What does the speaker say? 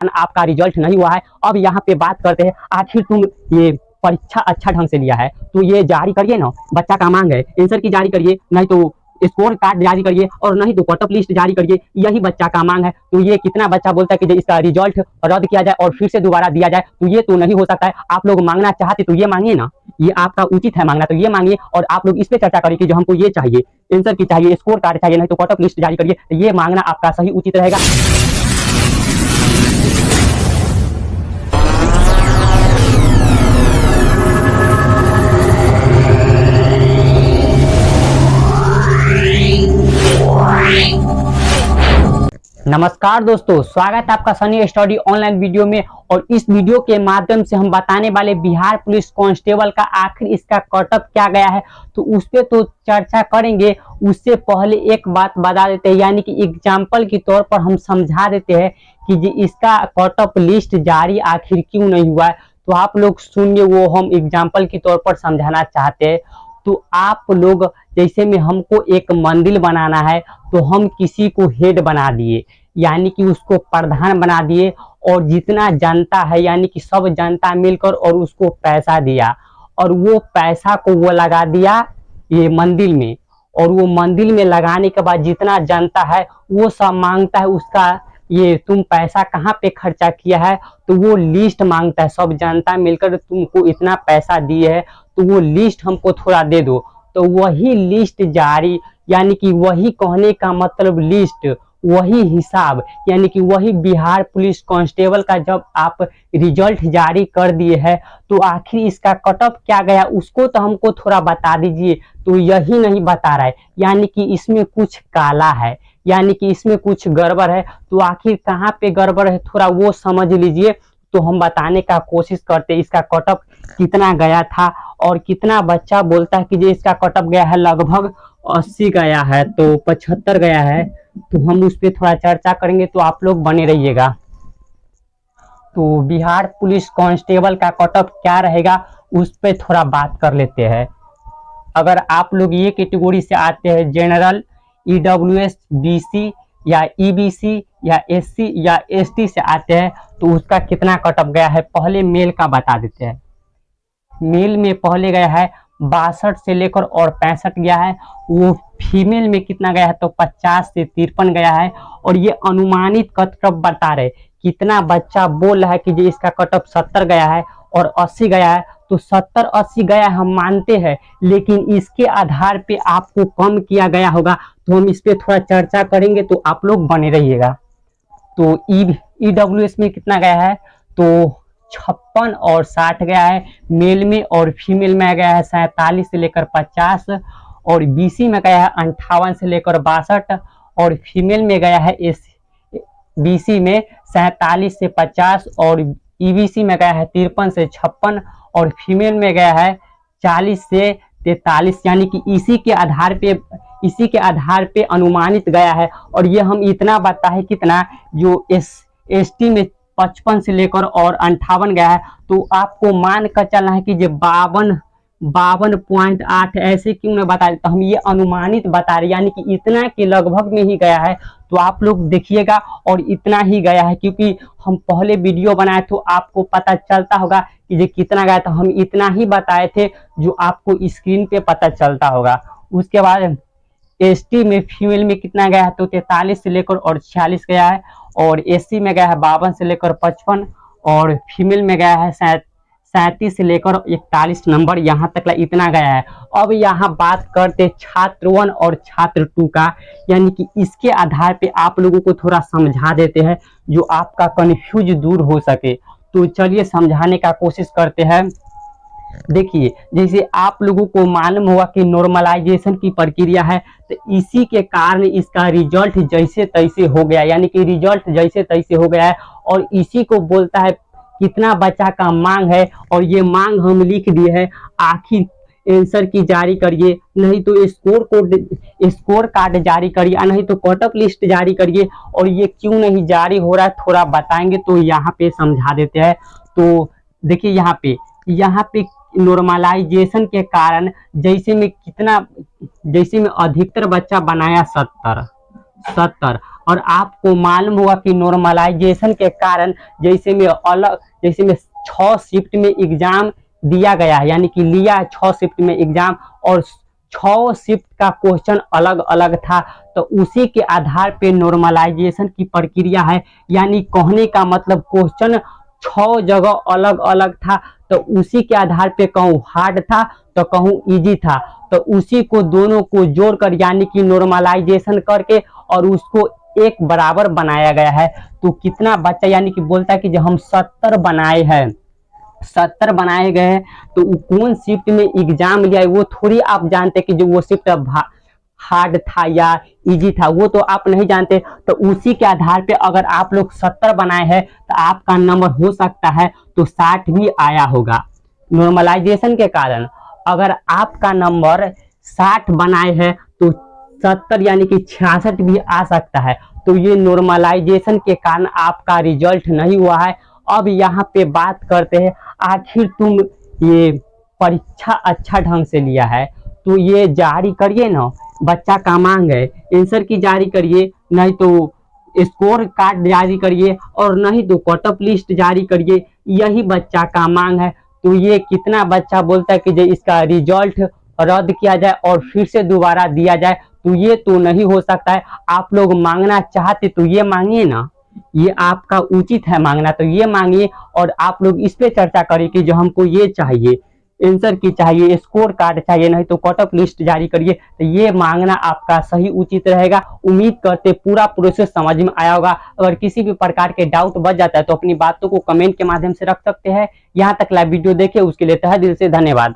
आपका रिजल्ट नहीं हुआ है। अब यहाँ पे बात करते हैं, आखिर तुम ये परीक्षा अच्छा ढंग से लिया है तो ये जारी करिए ना, बच्चा का मांग है, आंसर की जारी करिए, नहीं तो स्कोर कार्ड जारी करिए और नहीं तो कट ऑफ लिस्ट जारी करिए, यही बच्चा का मांग है। तो ये कितना बच्चा बोलता है कि इसका रिजल्ट रद्द किया जाए और फिर से दोबारा दिया जाए, तो ये तो नहीं हो सकता है। आप लोग मांगना चाहते तो ये मांगिए ना, ये आपका उचित है मांगना, तो ये मांगिए और आप लोग इस पे चर्चा करिए कि जो हमको ये चाहिए, आंसर की चाहिए, स्कोर कार्ड चाहिए, नहीं तो कट ऑफ लिस्ट जारी करिए, तो ये मांगना आपका सही उचित रहेगा। नमस्कार दोस्तों, स्वागत है आपका सनी स्टडी ऑनलाइन वीडियो में। और इस वीडियो के माध्यम से हम बताने वाले बिहार पुलिस कांस्टेबल का आखिर इसका कटअप क्या गया है, तो उस पर तो चर्चा करेंगे। उससे पहले एक बात बता देते हैं, यानी कि एग्जाम्पल के तौर पर हम समझा देते हैं कि जी इसका कटअप लिस्ट जारी आखिर क्यों नहीं हुआ है। तो आप लोग सुनिए, वो हम एग्जाम्पल के तौर पर समझाना चाहते हैं। तो आप लोग जैसे में हमको एक मंदिर बनाना है, तो हम किसी को हेड बना दिए, यानी कि उसको प्रधान बना दिए, और जितना जनता है यानी कि सब जनता मिलकर और उसको पैसा दिया, और वो पैसा को वो लगा दिया ये मंदिर में, और वो मंदिर में लगाने के बाद जितना जनता है वो सब मांगता है उसका, ये तुम पैसा कहाँ पे खर्चा किया है, तो वो लिस्ट मांगता है। सब जनता मिलकर तुमको इतना पैसा दिए है तो वो लिस्ट हमको थोड़ा दे दो। तो वही लिस्ट जारी, यानी कि वही कहने का मतलब लिस्ट, वही हिसाब, यानी कि वही बिहार पुलिस कांस्टेबल का जब आप रिजल्ट जारी कर दिए है, तो आखिर इसका कटअप क्या गया उसको तो हमको थोड़ा बता दीजिए। तो यही नहीं बता रहा है, यानी कि इसमें कुछ काला है, यानी कि इसमें कुछ गड़बड़ है। तो आखिर कहाँ पे गड़बड़ है थोड़ा वो समझ लीजिए, तो हम बताने का कोशिश करते हैं। इसका कटअप कितना गया था और कितना बच्चा बोलता है कि जो इसका कटअप गया है लगभग 80 गया है, तो 75 गया है, तो हम उस पर थोड़ा चर्चा करेंगे, तो आप लोग बने रहिएगा। तो बिहार पुलिस कांस्टेबल का कटअप क्या रहेगा उस पर थोड़ा बात कर लेते हैं। अगर आप लोग ये कैटेगरी से आते हैं, जनरल, ईडब्ल्यूएस, बीसी या ईबीसी या एससी या एसटी से आते हैं, तो उसका कितना कटअप गया है पहले मेल का बता देते हैं। मेल में पहले गया है 62 से लेकर और 65 गया है। वो फीमेल में कितना गया है, तो 50 से 53 गया है। और ये अनुमानित कटअप बता रहे, कितना बच्चा बोल रहा है कि जी इसका कटअप 70 गया है और 80 गया है, तो 70-80 गया हम मानते हैं, लेकिन इसके आधार पे आपको कम किया गया होगा, तो हम इस पे थोड़ा चर्चा करेंगे, तो आप लोग बने रहिएगा। तो ईडब्ल्यूएस में कितना गया है, तो 56 और 60 गया है मेल में, और फीमेल में गया है 47 से लेकर 50, और बीसी में गया है 58 से लेकर 62, और फीमेल में गया है बीसी में 47 से 50, और ईबीसी में गया है 53 से 56, और फीमेल में गया है 40 से 43, यानी कि इसी के आधार पे अनुमानित गया है। और ये हम इतना बता है कितना, जो एसटी में 55 से लेकर और 58 गया है, तो आपको मान कर चलना है कि जो 52.8 ऐसे क्यों न बता, तो हम ये अनुमानित बता रहे, यानी कि इतना के लगभग में ही गया है। तो आप लोग देखिएगा, और इतना ही गया है, क्योंकि हम पहले वीडियो बनाए तो आपको पता चलता होगा कि ये कितना गया था, हम इतना ही बताए थे जो आपको स्क्रीन पे पता चलता होगा। उसके बाद एसटी में फीमेल में कितना गया है, तो 43 से लेकर और 46 गया है, और एससी में गया है 52 से लेकर 55, और फीमेल में गया है 37 से लेकर 41 नंबर, यहाँ तक इतना गया है। अब यहाँ बात करते छात्र 1 और छात्र 2 का, यानी कि इसके आधार पे आप लोगों को थोड़ा समझा देते हैं जो आपका कन्फ्यूज दूर हो सके। तो चलिए समझाने का कोशिश करते हैं। देखिए, जैसे आप लोगों को मालूम होगा कि नॉर्मलाइजेशन की प्रक्रिया है, तो इसी के कारण इसका रिजल्ट जैसे तैसे हो गया, यानी कि रिजल्ट जैसे तैसे हो गया है, और इसी को बोलता है कितना बच्चा का मांग है, और ये मांग हम लिख दिए है। आखिर आंसर की जारी करिए, नहीं तो स्कोर कार्ड जारी करिए, नहीं तो कटअप लिस्ट जारी करिए। और ये क्यों नहीं जारी हो रहा है थोड़ा बताएंगे, तो यहाँ पे समझा देते हैं। तो देखिए यहाँ पे नॉर्मलाइजेशन के कारण जैसे में अधिकतर बच्चा बनाया 70, 70। और आपको मालूम होगा कि नॉर्मलाइजेशन के कारण जैसे में 6 शिफ्ट में एग्जाम दिया गया है, यानी कि लिया है 6 शिफ्ट में एग्जाम, और 6 शिफ्ट का क्वेश्चन अलग अलग था, तो उसी के आधार पे नॉर्मलाइजेशन की प्रक्रिया है। यानी कहने का मतलब क्वेश्चन 6 जगह अलग अलग था, तो उसी के आधार पे कहूँ हार्ड था तो कहूँ इजी था, तो उसी को दोनों को जोड़कर यानी कि नॉर्मलाइजेशन करके और उसको एक बराबर बनाया गया है। तो कितना बच्चा यानी कि बोलता है कि जो हम 70 बनाए हैं, 70 बनाए गए हैं, तो कौन शिफ्ट में एग्जाम लिया है वो थोड़ी आप जानते कि जो वो शिफ्ट हार्ड था या इजी था, वो तो आप नहीं जानते। तो उसी के आधार पे अगर आप लोग 70 बनाए हैं तो आपका नंबर हो सकता है तो 60 भी आया होगा नॉर्मलाइजेशन के कारण। अगर आपका नंबर 60 बनाए हैं तो 70 यानी कि 66 भी आ सकता है। तो ये नॉर्मलाइजेशन के कारण आपका रिजल्ट नहीं हुआ है। अब यहाँ पे बात करते हैं, आखिर तुम ये परीक्षा अच्छा ढंग से लिया है तो ये जारी करिए ना, बच्चा का मांग है, आंसर की जारी करिए, नहीं तो स्कोर कार्ड जारी करिए, और नहीं तो कट ऑफ लिस्ट जारी करिए, यही बच्चा का मांग है। तो ये कितना बच्चा बोलता है कि जो इसका रिजल्ट रद्द किया जाए और फिर से दोबारा दिया जाए, तो ये तो नहीं हो सकता है। आप लोग मांगना चाहते तो ये मांगिए ना, ये आपका उचित है मांगना, तो ये मांगिए और आप लोग इस पे चर्चा करिए कि जो हमको ये चाहिए, आंसर की चाहिए, स्कोर कार्ड चाहिए, नहीं तो कट ऑफ लिस्ट जारी करिए। तो ये मांगना आपका सही उचित रहेगा। उम्मीद करते पूरा प्रोसेस समझ में आया होगा। अगर किसी भी प्रकार के डाउट बच जाता है तो अपनी बातों को कमेंट के माध्यम से रख सकते हैं। यहाँ तक लाइव वीडियो देखे उसके लिए तहे दिल से धन्यवाद।